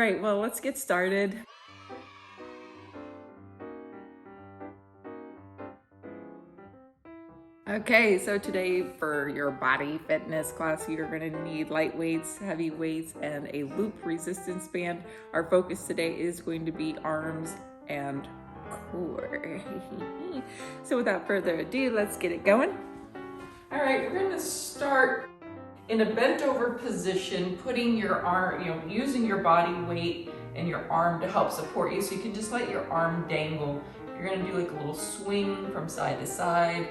right, well, let's get started. Okay, so today for your body fitness class, you're gonna need light weights, heavy weights, and a loop resistance band. Our focus today is going to be arms and core. So without further ado, let's get it going. All right, we're gonna start in a bent over position, putting your arm, using your body weight and your arm to help support you. So you can just let your arm dangle. You're gonna do like a little swing from side to side.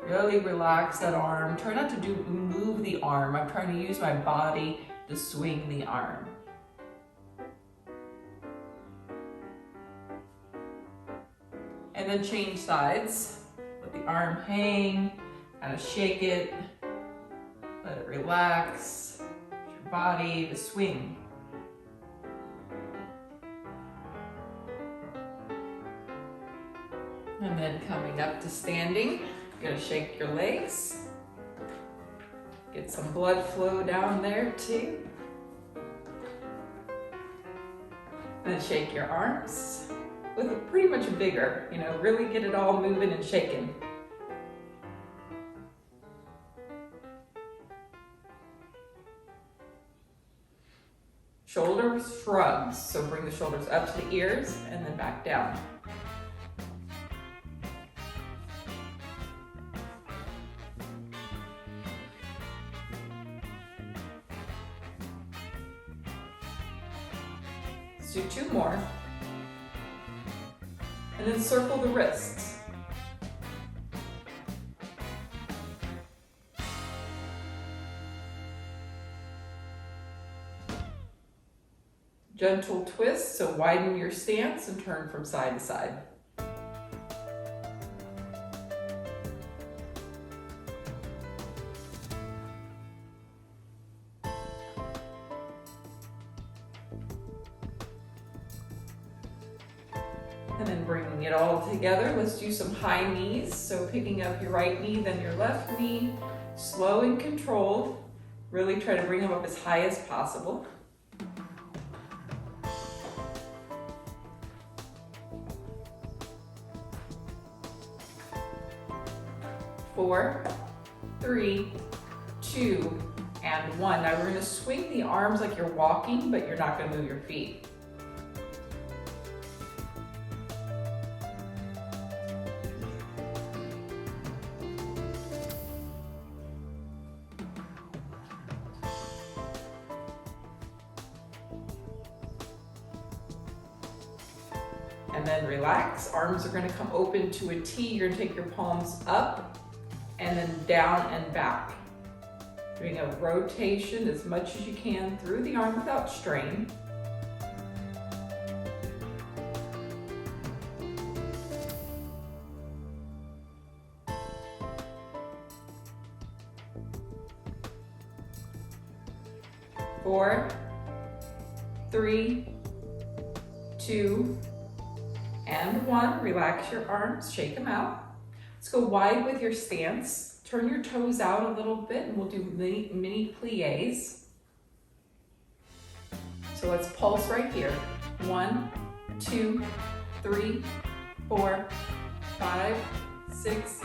Really relax that arm. Try not to move the arm. I'm trying to use my body to swing the arm. And then change sides. Let the arm hang, kind of shake it. Let it relax. Use your body to swing. And then coming up to standing. You're gonna shake your legs. Get some blood flow down there too. Then shake your arms with a pretty much vigor, really get it all moving and shaking. Shoulder shrugs, so bring the shoulders up to the ears and then back down. Let's do 2 more. And then circle the wrists. Gentle twist, so widen your stance and turn from side to side. And then bringing it all together, let's do some high knees. So picking up your right knee, then your left knee, slow and controlled. Really try to bring them up as high as possible. 4, 3, 2, and 1. Now we're gonna swing the arms like you're walking, but you're not gonna move your feet. And then relax. Arms are gonna come open to a T. You're gonna take your palms up and then down and back. Doing a rotation as much as you can through the arm without strain. Four, 3, 2, and 1. Relax your arms, shake them out. Let's go wide with your stance. Turn your toes out a little bit and we'll do mini pliés. So let's pulse right here. 1, 2, 3, 4, 5, 6,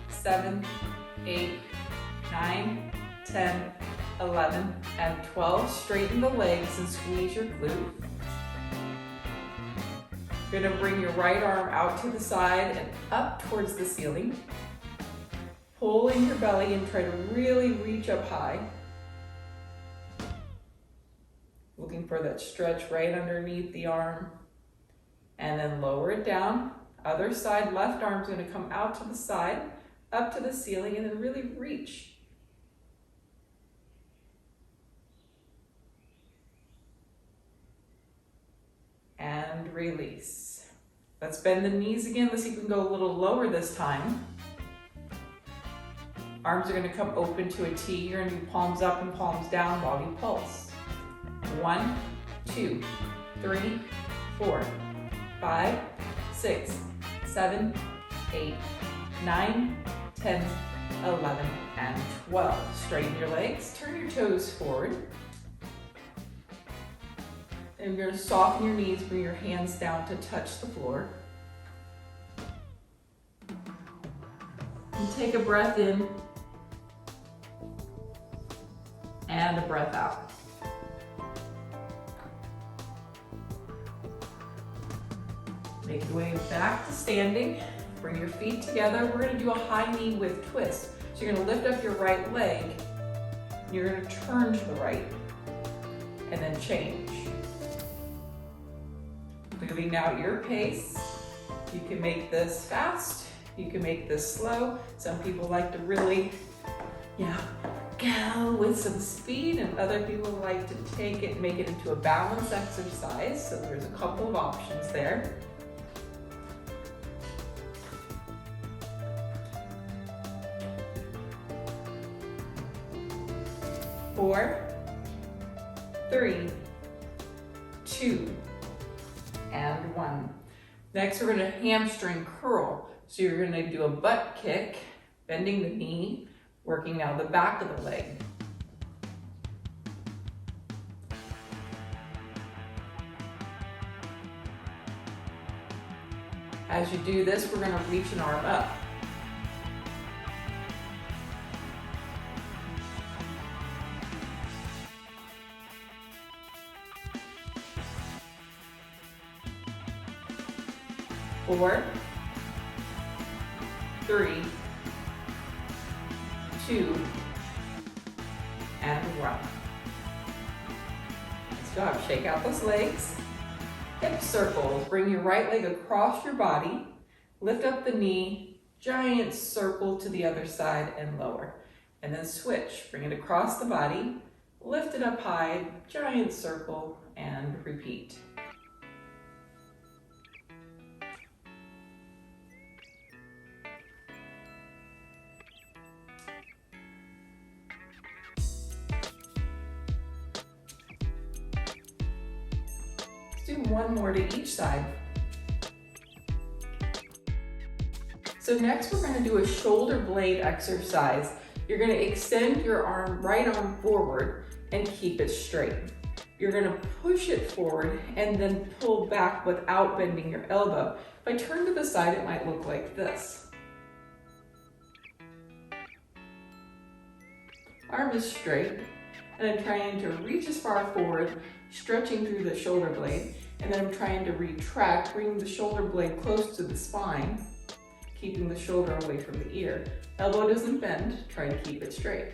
7, 8, 9, 10, 11, and 12. Straighten the legs and squeeze your glute. You're gonna bring your right arm out to the side and up towards the ceiling. Pull in your belly and try to really reach up high. Looking for that stretch right underneath the arm. And then lower it down. Other side, left arm's gonna come out to the side, up to the ceiling, and then really reach. And release. Let's bend the knees again. Let's see if we can go a little lower this time. Arms are gonna come open to a T. You're gonna do palms up and palms down while you pulse. 1, 2, 3, 4, 5, 6, 7, 8, 9, 10, 11, and 12. Straighten your legs, turn your toes forward. And you're gonna soften your knees, bring your hands down to touch the floor. And take a breath in and a breath out. Make your way back to standing. Bring your feet together. We're gonna do a high knee with twist. So you're gonna lift up your right leg. You're gonna turn to the right and then change. Moving now at your pace. You can make this fast. You can make this slow. Some people like to really, go with some speed, and other people like to take it and make it into a balance exercise. So there's a couple of options there. 4, 3, 2, and 1. Next, we're going to hamstring curl. So you're going to do a butt kick, bending the knee, working now the back of the leg. As you do this, we're going to reach an arm up. Four, 3, 2, and 1. Nice job. Shake out those legs. Hip circles. Bring your right leg across your body. Lift up the knee. Giant circle to the other side and lower. And then switch. Bring it across the body. Lift it up high. Giant circle and repeat. Do one more to each side. So next we're going to do a shoulder blade exercise. You're going to extend your right arm forward and keep it straight. You're going to push it forward and then pull back without bending your elbow. If I turn to the side, it might look like this. Arm is straight, and I'm trying to reach as far forward, stretching through the shoulder blade, and then I'm trying to retract, bring the shoulder blade close to the spine, keeping the shoulder away from the ear. Elbow doesn't bend, try to keep it straight.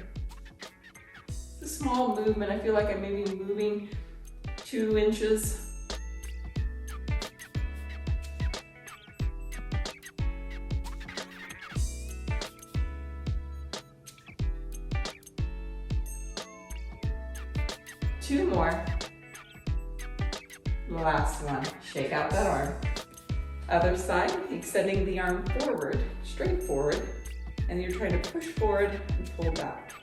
It's a small movement. I feel like I'm maybe moving 2 inches. Two more. Last one. Shake out that arm. Other side, extending the arm forward, straight forward, and you're trying to push forward and pull back.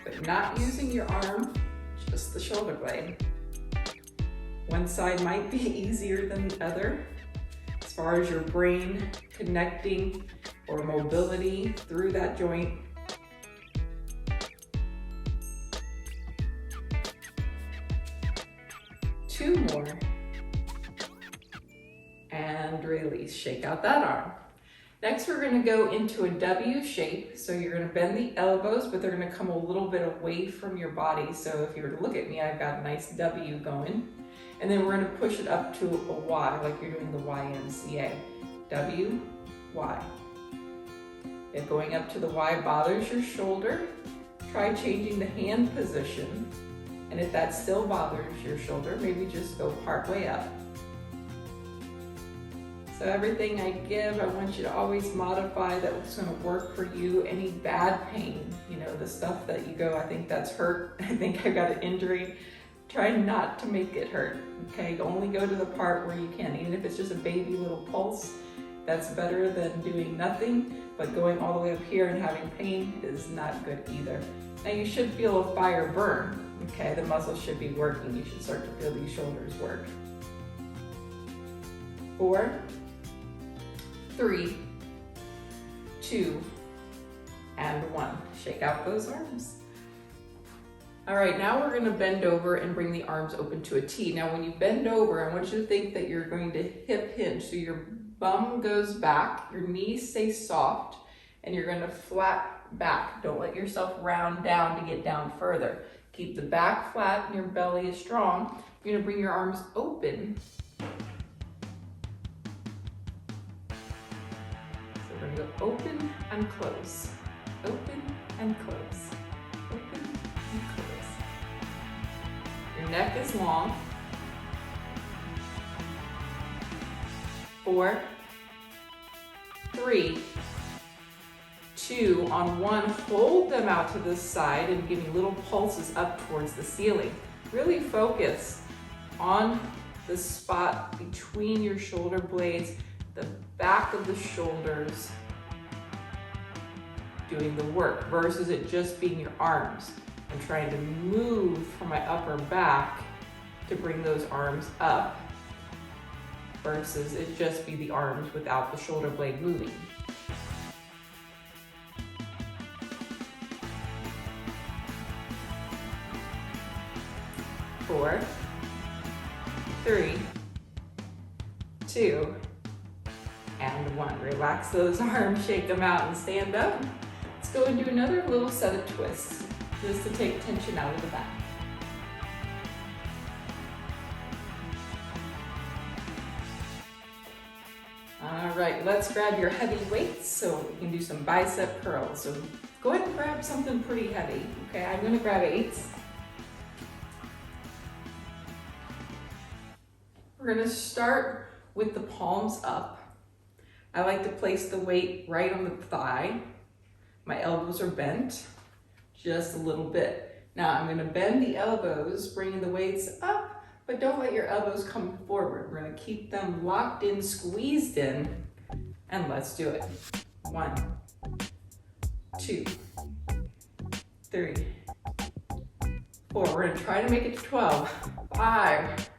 But not using your arm, just the shoulder blade. One side might be easier than the other as far as your brain connecting or mobility through that joint. Two more. And release. Shake out that arm. Next, we're going to go into a W shape. So you're going to bend the elbows, but they're going to come a little bit away from your body. So if you were to look at me, I've got a nice W going. And then we're going to push it up to a Y, like you're doing the YMCA. W, Y. If going up to the Y bothers your shoulder, try changing the hand position. And if that still bothers your shoulder, maybe just go part way up. So everything I give, I want you to always modify that what's going to work for you. Any bad pain, the stuff that you go, I think that's hurt. I think I got an injury. Try not to make it hurt, okay? Only go to the part where you can. Even if it's just a baby little pulse, that's better than doing nothing. But going all the way up here and having pain is not good either. Now you should feel a fire burn. Okay, the muscles should be working. You should start to feel these shoulders work. 4, 3, 2, and 1. Shake out those arms. All right, now we're gonna bend over and bring the arms open to a T. Now when you bend over, I want you to think that you're going to hip hinge. So your bum goes back, your knees stay soft, and you're gonna flat back. Don't let yourself round down to get down further. Keep the back flat and your belly is strong. You're gonna bring your arms open. So we're gonna go open and close, open and close, open and close. Your neck is long. 4, 3, 2, on 1, hold them out to the side and give me little pulses up towards the ceiling. Really focus on the spot between your shoulder blades, the back of the shoulders doing the work versus it just being your arms. I'm trying to move from my upper back to bring those arms up versus it just be the arms without the shoulder blade moving. Four, 3, 2, and 1. Relax those arms, shake them out and stand up. Let's go and do another little set of twists just to take tension out of the back. All right, let's grab your heavy weights so we can do some bicep curls. So go ahead and grab something pretty heavy. Okay, I'm gonna grab 8s. We're gonna start with the palms up. I like to place the weight right on the thigh. My elbows are bent just a little bit. Now I'm gonna bend the elbows, bringing the weights up, but don't let your elbows come forward. We're gonna keep them locked in, squeezed in, and let's do it. 1, 2, 3, 4. We're gonna try to make it to 12. 5,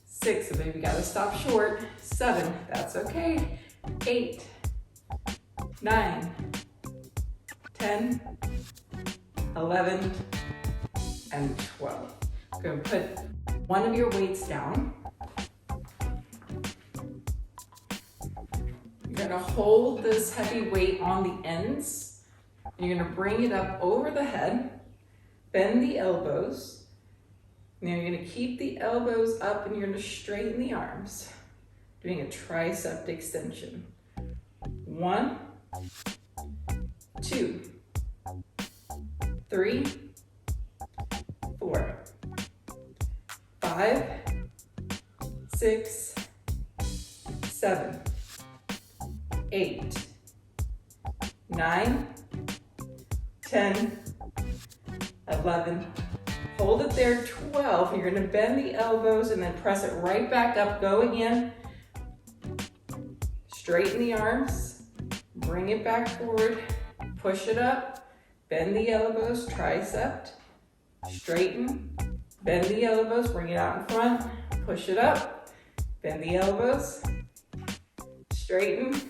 6, so maybe gotta stop short. 7, that's okay. 8, 9, 10, 11, and 12. I'm gonna put one of your weights down. You're gonna hold this heavy weight on the ends. And you're gonna bring it up over the head, bend the elbows. Now you're gonna keep the elbows up and you're gonna straighten the arms, doing a tricep extension. 1, 2, 3, 4, 5, 6, 7, 8, 9, 10, 11, hold it there, 12. You're gonna bend the elbows and then press it right back up. Go again. Straighten the arms, bring it back forward, push it up, bend the elbows, tricep, straighten, bend the elbows, bring it out in front, push it up, bend the elbows, straighten,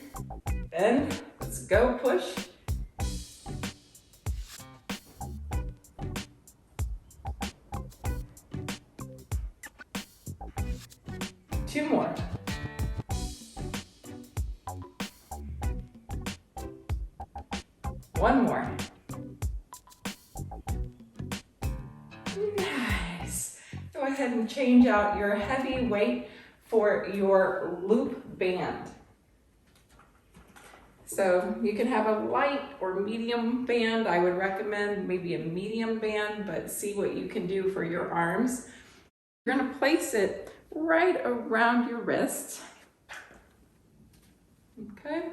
bend, let's go, push. Two more. One more. Nice. Go ahead and change out your heavy weight for your loop band. So you can have a light or medium band. I would recommend maybe a medium band, but see what you can do for your arms. You're gonna place it right around your wrist. Okay.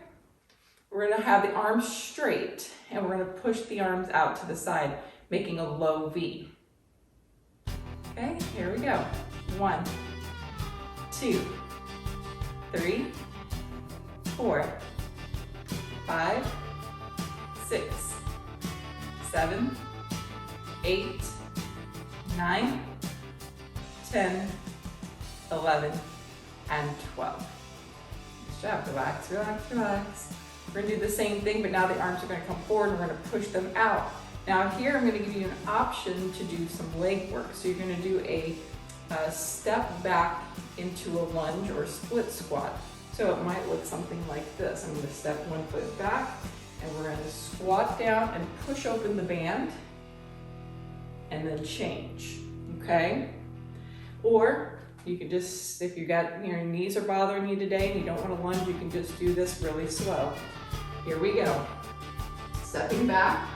We're gonna have the arms straight and we're gonna push the arms out to the side, making a low V. Okay, here we go. 1, 2, 3, 4, 5, 6, 7, 8, 9, 10, 11, and 12. Good job. Relax, relax, relax. We're gonna do the same thing, but now the arms are gonna come forward and we're gonna push them out. Now here I'm going to give you an option to do some leg work. So you're going to do a step back into a lunge or split squat. So it might look something like this. I'm going to step 1 foot back and we're going to squat down and push open the band and then change, okay? Or you can just, if you got your knees are bothering you today and you don't want to lunge, you can just do this really slow. Here we go. Stepping back,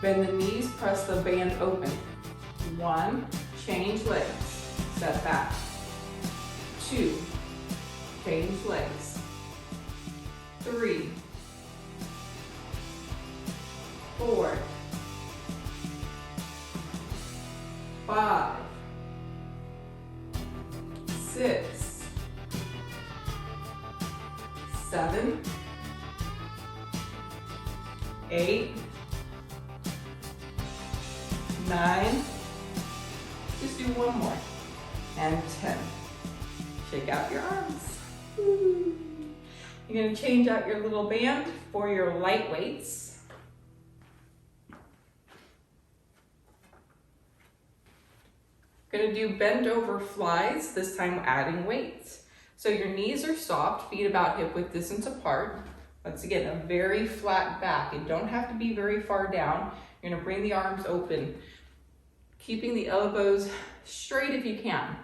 bend the knees, press the band open. 1, change legs, step back. 2, change legs. 3, 4, 5, 6, 7, 8, 9, just do one more, and 10. Shake out your arms. Woo. You're going to change out your little band for your light weights. Going to do bent over flies, this time adding weights. So your knees are soft, feet about hip width distance apart. Once again, a very flat back. You don't have to be very far down. You're going to bring the arms open, keeping the elbows straight if you can.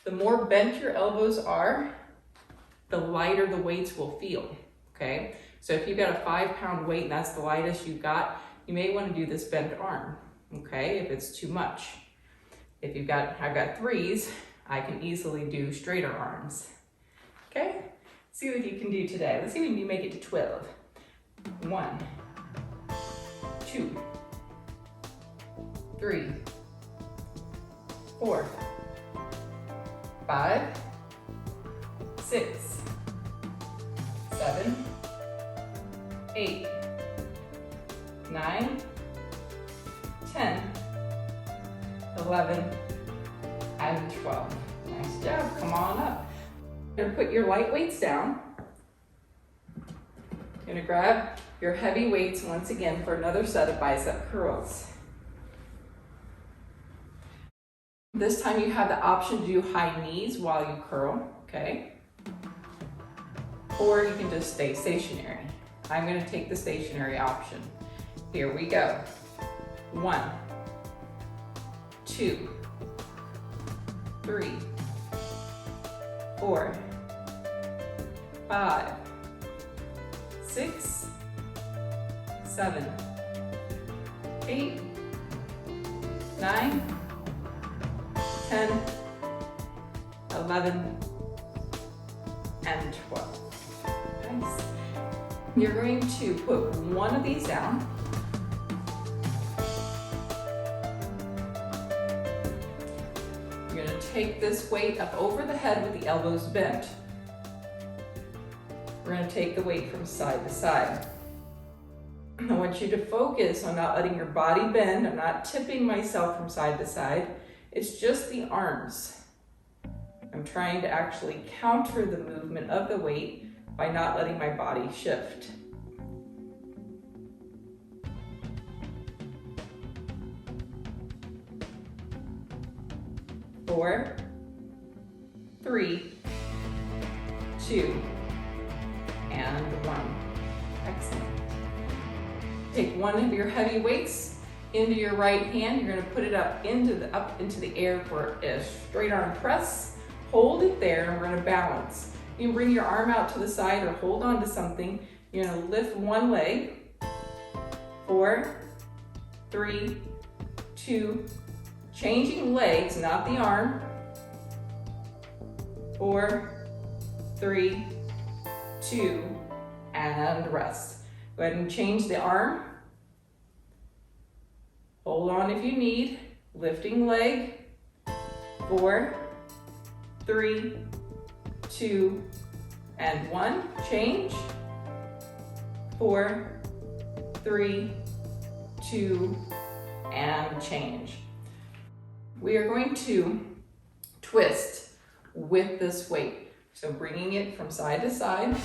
The more bent your elbows are, the lighter the weights will feel, okay? So if you've got a 5-pound weight and that's the lightest you've got, you may want to do this bent arm, okay, if it's too much. If I've got 3s, I can easily do straighter arms, okay? See what you can do today. Let's see if you make it to 12. 1, 2, 3, 4, 5, 6, 7, 8, 9, 10, 11, and 12. Nice job, come on up. You're gonna put your light weights down. You're gonna grab your heavy weights once again for another set of bicep curls. This time you have the option to do high knees while you curl, okay? Or you can just stay stationary. I'm gonna take the stationary option. Here we go. 1, 2, 3, 4, 5, 6, 7, 8, 9, 10, 11, and 12. Nice. You're going to put one of these down. You're going to take this weight up over the head with the elbows bent. We're going to take the weight from side to side. I want you to focus on not letting your body bend. I'm not tipping myself from side to side. It's just the arms. I'm trying to actually counter the movement of the weight by not letting my body shift. Four, 3, 2, and 1. Excellent. Take one of your heavy weights into your right hand. You're going to put it up into the air for a straight arm press. Hold it there, and we're going to balance. You can bring your arm out to the side or hold on to something. You're going to lift one leg. 4, 3, 2, changing legs, not the arm. 4, 3, 2, and rest. Go ahead and change the arm. Hold on if you need. Lifting leg. 4, 3, 2, and 1. Change. 4, 3, 2, and change. We are going to twist with this weight. So bringing it from side to side.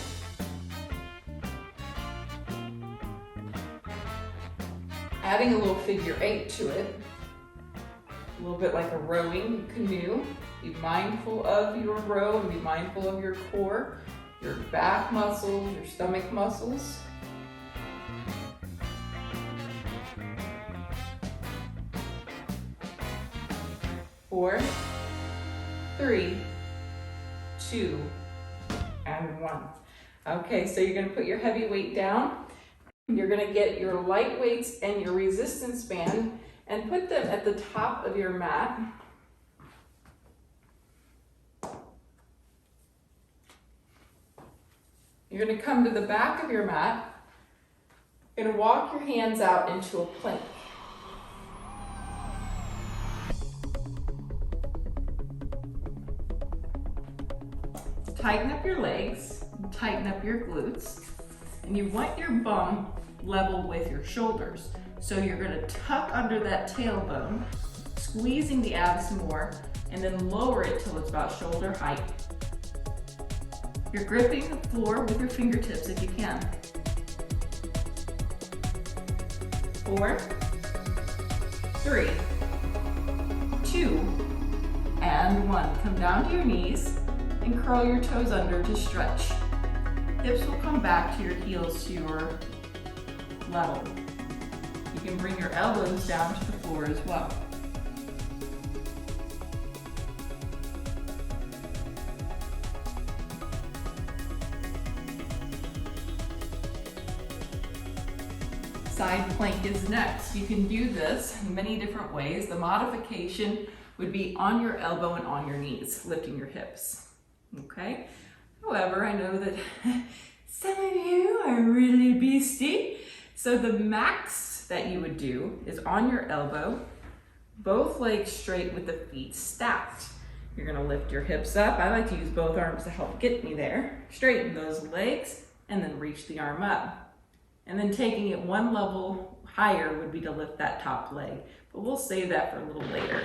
adding a little figure 8 to it, a little bit like a rowing canoe. Be mindful of your row and be mindful of your core, your back muscles, your stomach muscles. Four, three, two, and one. Okay, so you're gonna put your heavy weight down. You're gonna get your light weights and your resistance band and put them at the top of your mat. You're gonna come to the back of your mat. You're gonna walk your hands out into a plank. Tighten up your legs, tighten up your glutes, and you want your bum level with your shoulders. So you're gonna tuck under that tailbone, squeezing the abs more, and then lower it till it's about shoulder height. You're gripping the floor with your fingertips if you can. 4, 3, 2, and 1. Come down to your knees and curl your toes under to stretch. Hips will come back to your heels to your level. You can bring your elbows down to the floor as well. Side plank is next. You can do this in many different ways. The modification would be on your elbow and on your knees, lifting your hips, okay? However, I know that some of you are really beastie. So the max that you would do is on your elbow, both legs straight with the feet stacked. You're gonna lift your hips up. I like to use both arms to help get me there. Straighten those legs and then reach the arm up. And then taking it one level higher would be to lift that top leg, but we'll save that for a little later.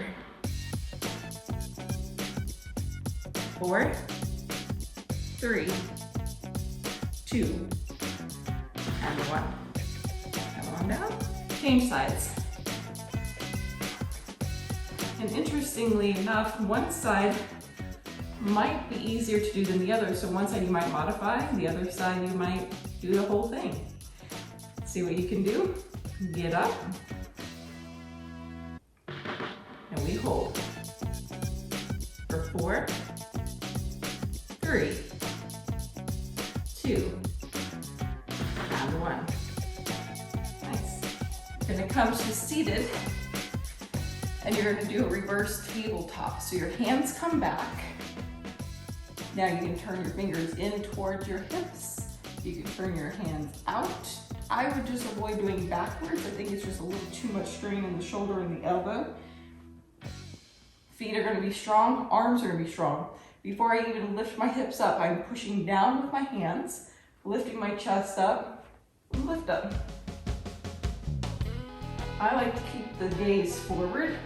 4, 3, 2, and 1. Come on down, change sides. And interestingly enough, one side might be easier to do than the other. So one side you might modify, the other side you might do the whole thing. See what you can do. Get up. And we hold. For 4, 3, 2, and 1. Nice. Then it comes to seated, and you're gonna do a reverse tabletop. So your hands come back. Now you can turn your fingers in towards your hips. You can turn your hands out. I would just avoid doing backwards. I think it's just a little too much strain in the shoulder and the elbow. Feet are gonna be strong, arms are gonna be strong. Before I even lift my hips up, I'm pushing down with my hands, lifting my chest up, and lift up. I like to keep the gaze forward,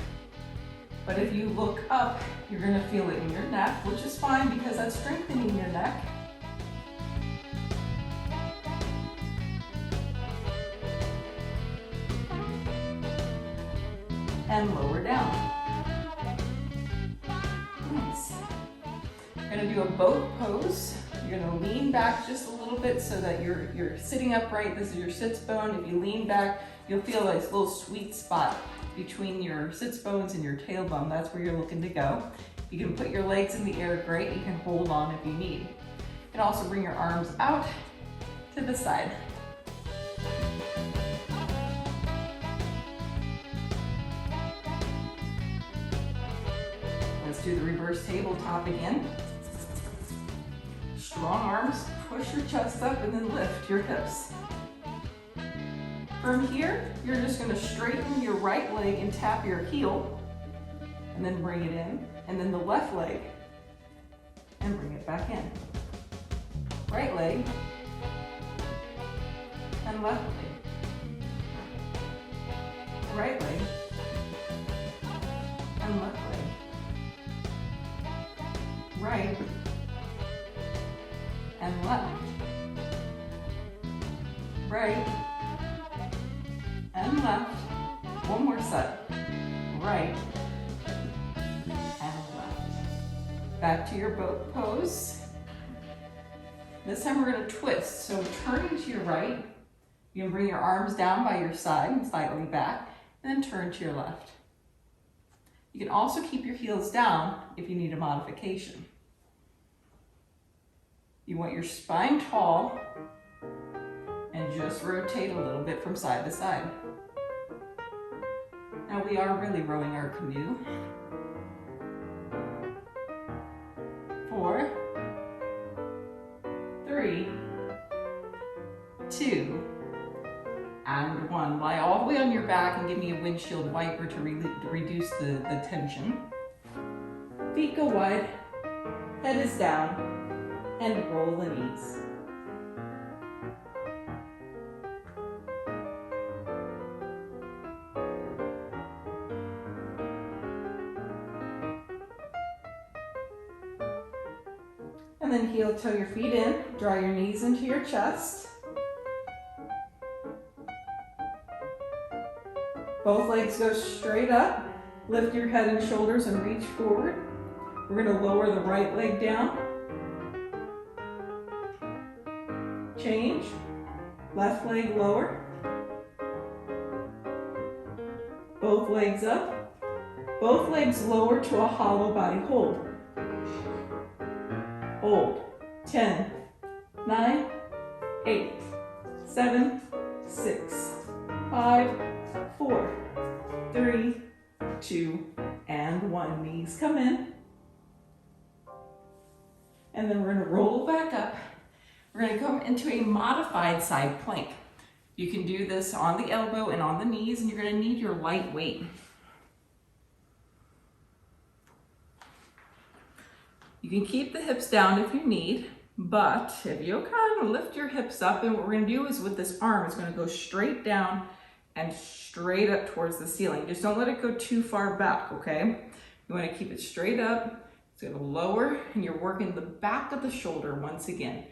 but if you look up, you're gonna feel it in your neck, which is fine because that's strengthening your neck. And lower down. Nice. You're gonna do a boat pose. You're gonna lean back just a little bit so that you're sitting upright. This is your sits bone. If you lean back, you'll feel this little sweet spot between your sits bones and your tailbone. That's where you're looking to go. You can put your legs in the air, great. You can hold on if you need. You can also bring your arms out to the side. Do the reverse tabletop again. Strong arms, push your chest up and then lift your hips. From here, you're just gonna straighten your right leg and tap your heel and then bring it in, and then the left leg and bring it back in. Right leg and left leg. Right leg and left leg. Right and left. Right and left. Back to your boat pose. This time we're going to twist. So turn to your right. You can bring your arms down by your side and slightly back, and then turn to your left. You can also keep your heels down if you need a modification. You want your spine tall and just rotate a little bit from side to side. Now we are really rowing our canoe. 4, 3, 2, and 1. Lie all the way on your back and give me a windshield wiper to reduce the tension. Feet go wide, head is down, and roll the knees. And then heel toe your feet in, draw your knees into your chest. Both legs go straight up. Lift your head and shoulders and reach forward. We're going to lower the right leg down. Change. Left leg lower. Both legs up. Both legs lower to a hollow body hold. Hold. 10, 9, 8, 7, 6, 5, 4, 3, 2, and 1. Knees come in. And then we're going to roll back up. We're going to come into a modified side plank. You can do this on the elbow and on the knees, and you're going to need your light weight. You can keep the hips down if you need, but if you kind of lift your hips up, and what we're going to do is with this arm, it's going to go straight down and straight up towards the ceiling. Just don't let it go too far back, okay? You want to keep it straight up. It's going to lower, and you're working the back of the shoulder once again.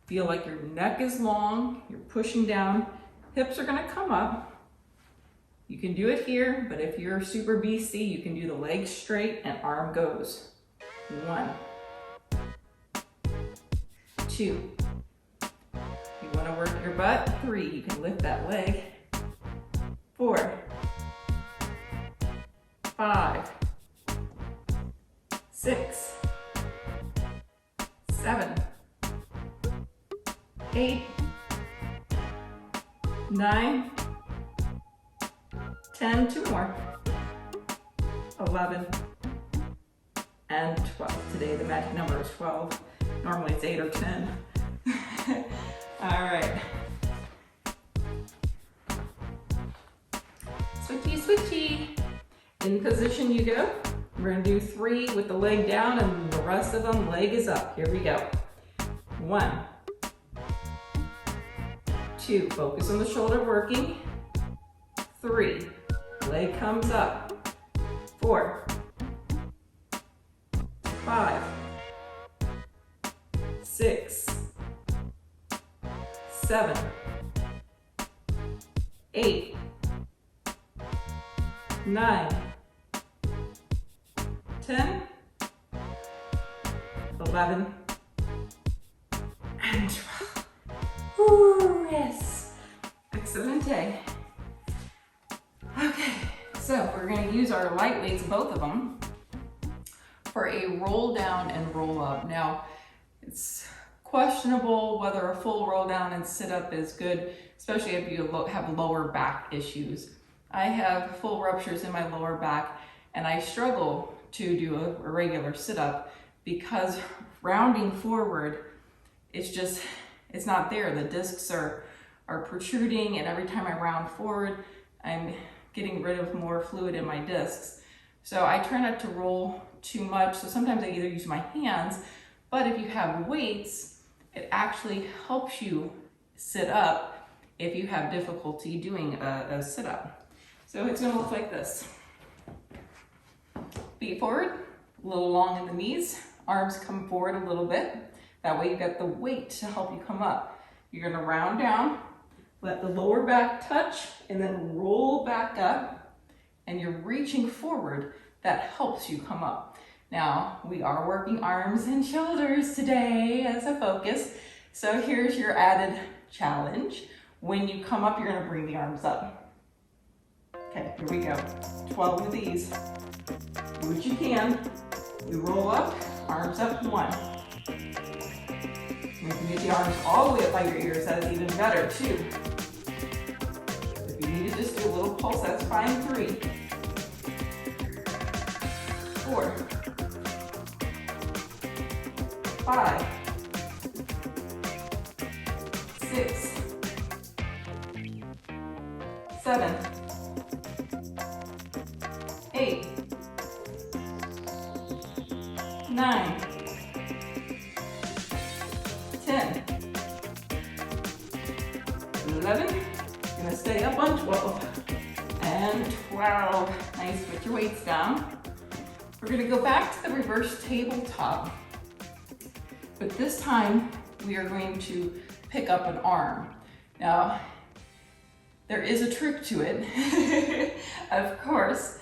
Feel like your neck is long, you're pushing down, hips are going to come up. You can do it here, but if you're super BC, you can do the legs straight and arm goes. 1, 2. You want to work your butt. 3, you can lift that leg. 4, 5, 6, 7, 8, 9, 10, 2 more, 11, and 12. Today the magic number is 12. Normally it's 8 or 10. All right. Switchy, switchy. In position you go. We're gonna do 3 with the leg down, and the rest of them, leg is up. Here we go. 1, 2, focus on the shoulder working. 3, leg comes up. 4, 5, 6, 7, 8, 9, 10, 11, and 12. Ooh, yes. Excellent day. Okay, so we're going to use our light weights, both of them, for a roll down and roll up. Now, it's questionable whether a full roll down and sit up is good, especially if you have lower back issues. I have full ruptures in my lower back, and I struggle to do a regular sit up because rounding forward, it's not there. The discs are protruding, and every time I round forward, I'm getting rid of more fluid in my discs. So I try not to roll too much. So sometimes I either use my hands, but if you have weights, it actually helps you sit up if you have difficulty doing a sit up. So it's gonna look like this. Feet forward, a little long in the knees, arms come forward a little bit. That way you've got the weight to help you come up. You're gonna round down, let the lower back touch, and then roll back up, and you're reaching forward. That helps you come up. Now, we are working arms and shoulders today as a focus. So here's your added challenge. When you come up, you're gonna bring the arms up. Okay, here we go. 12 of these. Do what you can. We roll up, arms up, 1. You can get the arms all the way up by your ears, that's even better, 2. If you need to just do a little pulse, that's fine, 3. 4. 5. 6. 7. 8. 9. 10. 11. You're gonna stay up on 12. And 12. Nice, put your weights down. We're gonna go back to the reverse tabletop. But this time, we are going to pick up an arm. Now, there is a trick to it, of course.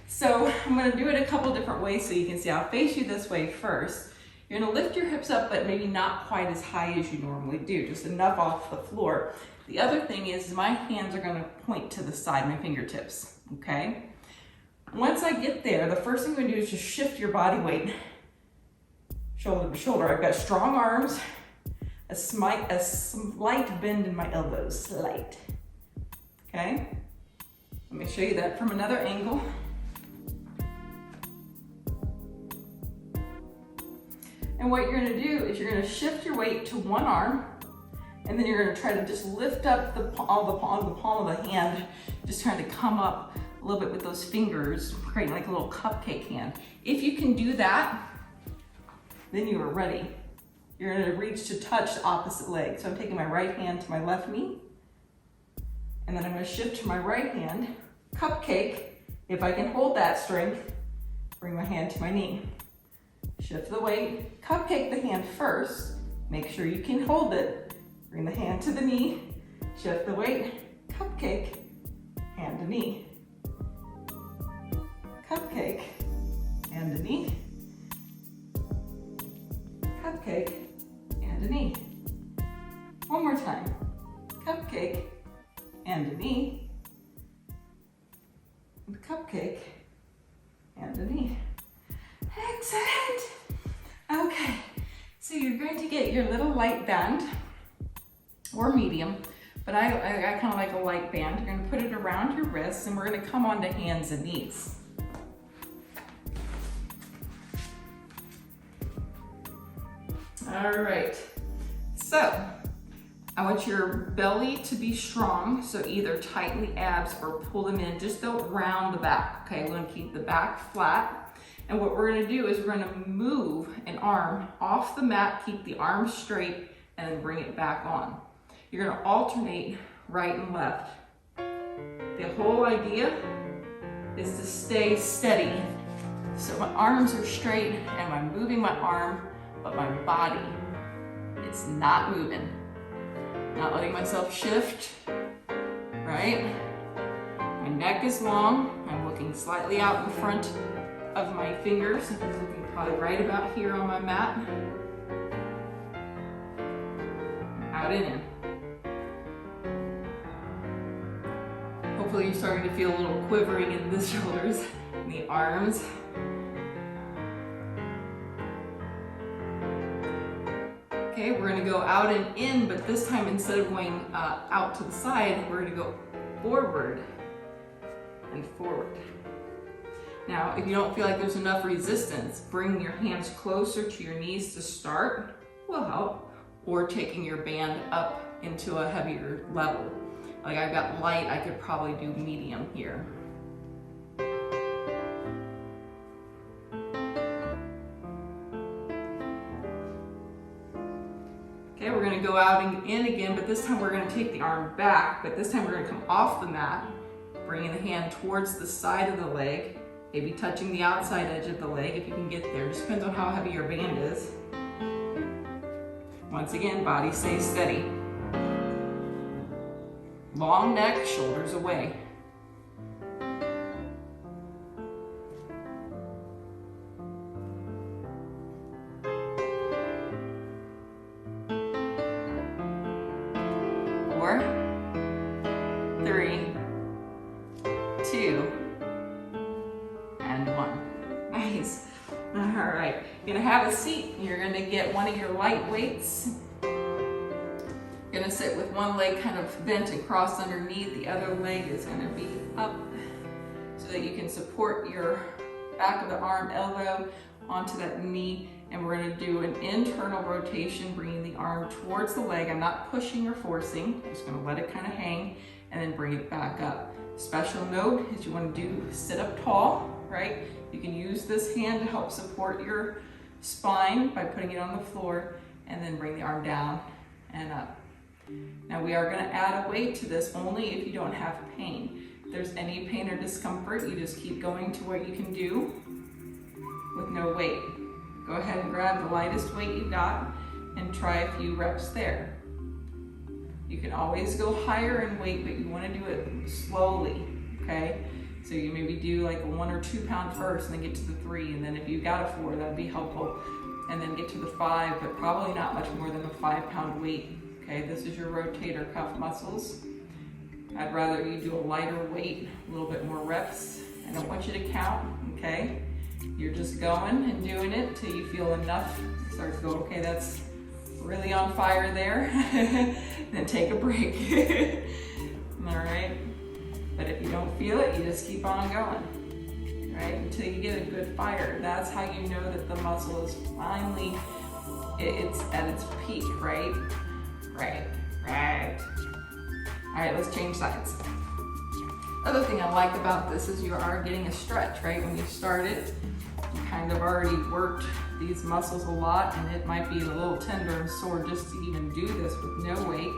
So I'm gonna do it a couple different ways so you can see. I'll face you this way first. You're gonna lift your hips up, but maybe not quite as high as you normally do, just enough off the floor. The other thing is my hands are gonna point to the side, my fingertips, okay? Once I get there, the first thing I'm gonna do is just shift your body weight shoulder to shoulder. I've got strong arms, a slight bend in my elbows, slight, okay? Let me show you that from another angle. And what you're gonna do is you're gonna shift your weight to one arm, and then you're gonna try to just lift up the palm of the hand, just trying to come up a little bit with those fingers, creating like a little cupcake hand. If you can do that, then you are ready. You're gonna reach to touch the opposite leg. So I'm taking my right hand to my left knee, and then I'm gonna shift to my right hand, cupcake. If I can hold that strength, bring my hand to my knee. Shift the weight, cupcake the hand first. Make sure you can hold it. Bring the hand to the knee, shift the weight, cupcake, hand to knee. Cupcake, hand to knee. Cupcake, and a knee. One more time. Cupcake, and a knee. And cupcake, and a knee. Excellent. Okay, so you're going to get your little light band, or medium, but I kind of like a light band. You're gonna put it around your wrists, and we're gonna come onto hands and knees. All right, so I want your belly to be strong, so either tighten the abs or pull them in. Just don't round the back, okay? We're gonna keep the back flat. And what we're gonna do is we're gonna move an arm off the mat, keep the arm straight, and then bring it back on. You're gonna alternate right and left. The whole idea is to stay steady. So my arms are straight and I'm moving my arm, but my body, it's not moving. Not letting myself shift, right? My neck is long. I'm looking slightly out in front of my fingers. I'm looking probably right about here on my mat. Out and in. Hopefully you're starting to feel a little quivering in the shoulders and the arms. Okay, we're gonna go out and in, but this time instead of going out to the side, we're gonna go forward and forward. Now, if you don't feel like there's enough resistance, bringing your hands closer to your knees to start will help, or taking your band up into a heavier level. Like I've got light, I could probably do medium here. Okay, we're gonna go out and in again, but this time we're gonna take the arm back, but this time we're gonna come off the mat, bringing the hand towards the side of the leg, maybe touching the outside edge of the leg if you can get there. Just depends on how heavy your band is. Once again, body stays steady. Long neck, shoulders away. All right, you're gonna have a seat. You're gonna get one of your light weights. You're gonna sit with one leg kind of bent and crossed underneath. The other leg is gonna be up so that you can support your back of the arm, elbow onto that knee. And we're gonna do an internal rotation, bringing the arm towards the leg. I'm not pushing or forcing. I'm just gonna let it kind of hang and then bring it back up. Special note is you wanna do sit up tall, right? You can use this hand to help support your spine by putting it on the floor, and then bring the arm down and up. Now we are gonna add a weight to this only if you don't have pain. If there's any pain or discomfort, you just keep going to what you can do with no weight. Go ahead and grab the lightest weight you got and try a few reps there. You can always go higher in weight, but you wanna do it slowly, okay? So you maybe do like a 1 or 2 pound first and then get to the 3, and then if you got a 4, that'd be helpful. And then get to the 5, but probably not much more than a 5 pound weight. Okay, this is your rotator cuff muscles. I'd rather you do a lighter weight, a little bit more reps. I don't want you to count, okay? You're just going and doing it till you feel enough. Start to go, okay, that's really on fire there. Then take a break. All right? But if you don't feel it, you just keep on going, right? Until you get a good fire. That's how you know that the muscle is finally, it's at its peak, right? Right. All right, let's change sides. Other thing I like about this is you are getting a stretch, right? When you start it, you kind of already worked these muscles a lot, and it might be a little tender and sore just to even do this with no weight.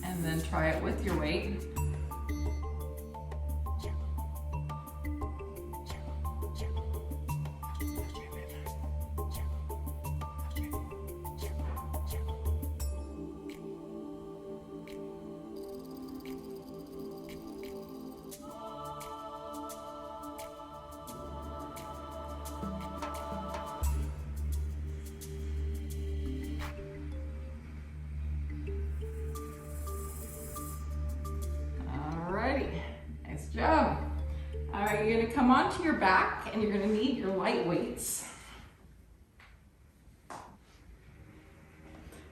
And then try it with your weight. Nice job. All right, you're gonna come onto your back and you're gonna need your light weights.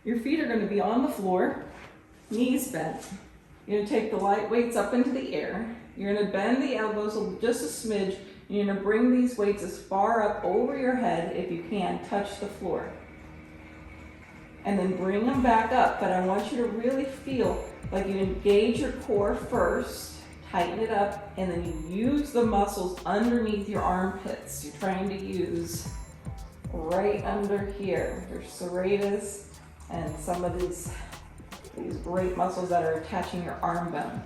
Your feet are gonna be on the floor, knees bent. You're gonna take the light weights up into the air. You're gonna bend the elbows just a smidge. And you're gonna bring these weights as far up over your head, if you can, touch the floor. And then bring them back up, but I want you to really feel like you engage your core first. Tighten it up, and then you use the muscles underneath your armpits. You're trying to use right under here, your serratus, and some of these great muscles that are attaching your arm bone.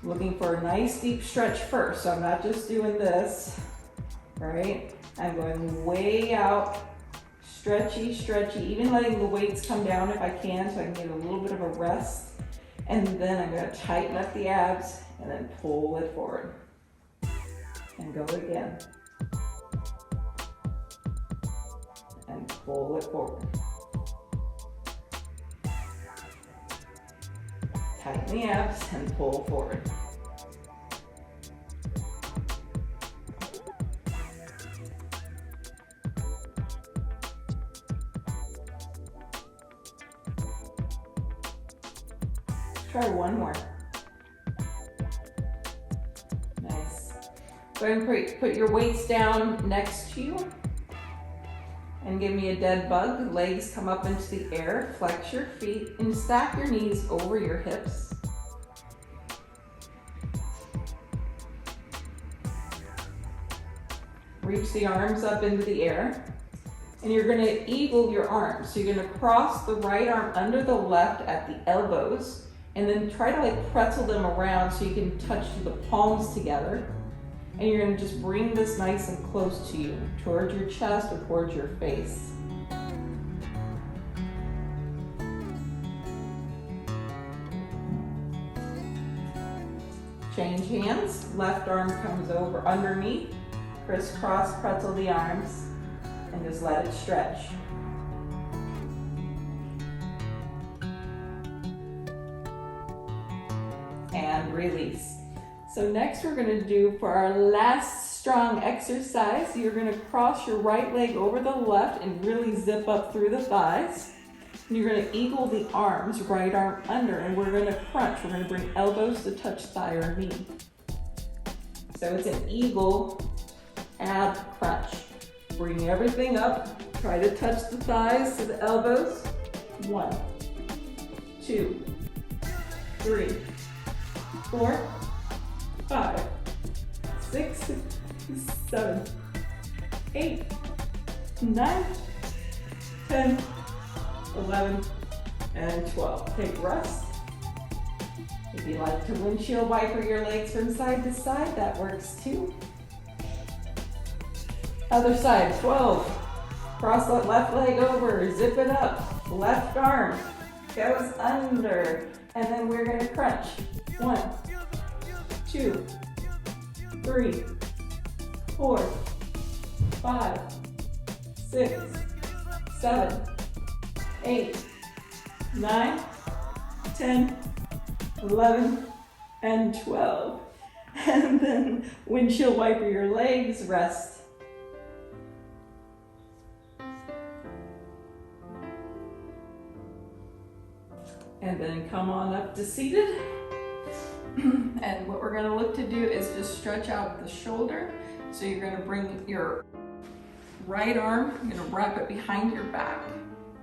Looking for a nice deep stretch first, so I'm not just doing this, right? I'm going way out, stretchy, even letting the weights come down if I can, so I can get a little bit of a rest. And then I'm gonna tighten up the abs and then pull it forward. And go again. And pull it forward. Tighten the abs and pull forward. Try one more. Nice. Go ahead and put your weights down next to you and give me a dead bug. Legs come up into the air, flex your feet, and stack your knees over your hips. Reach the arms up into the air. And you're gonna eagle your arms. So you're gonna cross the right arm under the left at the elbows, and then try to like pretzel them around so you can touch the palms together. And you're gonna just bring this nice and close to you, towards your chest or towards your face. Change hands, left arm comes over underneath, crisscross pretzel the arms, and just let it stretch. And release. So next we're gonna do, for our last strong exercise. You're gonna cross your right leg over the left and really zip up through the thighs. And you're gonna eagle the arms, right arm under, and we're gonna crunch. We're gonna bring elbows to touch thigh or knee. So it's an eagle, ab, crunch. Bring everything up, try to touch the thighs to the elbows. 1, 2, 3, 4, 5, 6, 7, 8, 9, 10, 11, and 12. Take rest. If you like to windshield wiper your legs from side to side, that works too. Other side, 12. Cross that left leg over, zip it up. Left arm goes under, and then we're gonna crunch. 1, 2, 3, 4, 5, 6, 7, 8, 9, 10, 11, and 12. And then windshield wiper your legs, rest. And then come on up to seated. And what we're gonna look to do is just stretch out the shoulder. So you're gonna bring your right arm, you're gonna wrap it behind your back,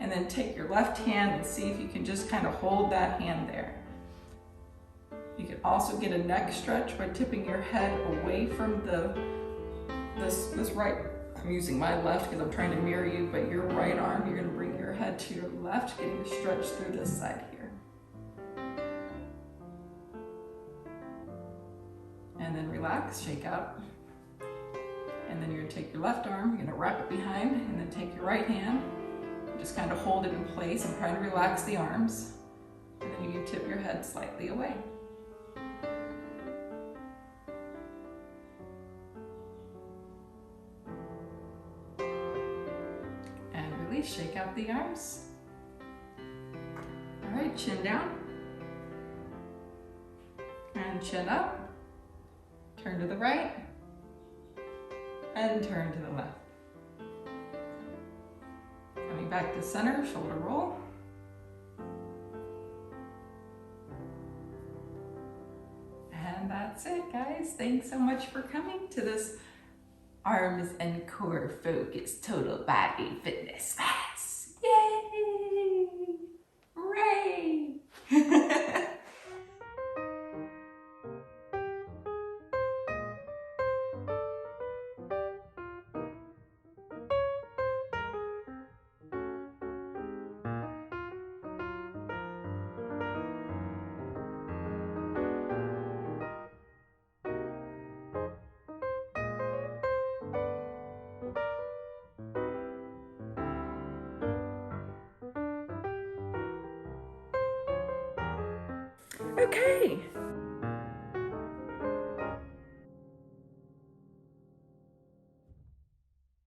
and then take your left hand and see if you can just kind of hold that hand there. You can also get a neck stretch by tipping your head away from this right, I'm using my left because I'm trying to mirror you, but your right arm, you're gonna bring your head to your left, getting a stretch through this side here. And then relax, shake out. And then you're gonna take your left arm, you're gonna wrap it behind, and then take your right hand, just kind of hold it in place. I'm trying to relax the arms. And then you can tip your head slightly away. And release, shake out the arms. All right, chin down. And chin up. Turn to the right. And turn to the left. Coming back to center, shoulder roll. And that's it, guys. Thanks so much for coming to this Arms and Core Focus Total Body Fitness class. Yay! Hooray! Okay,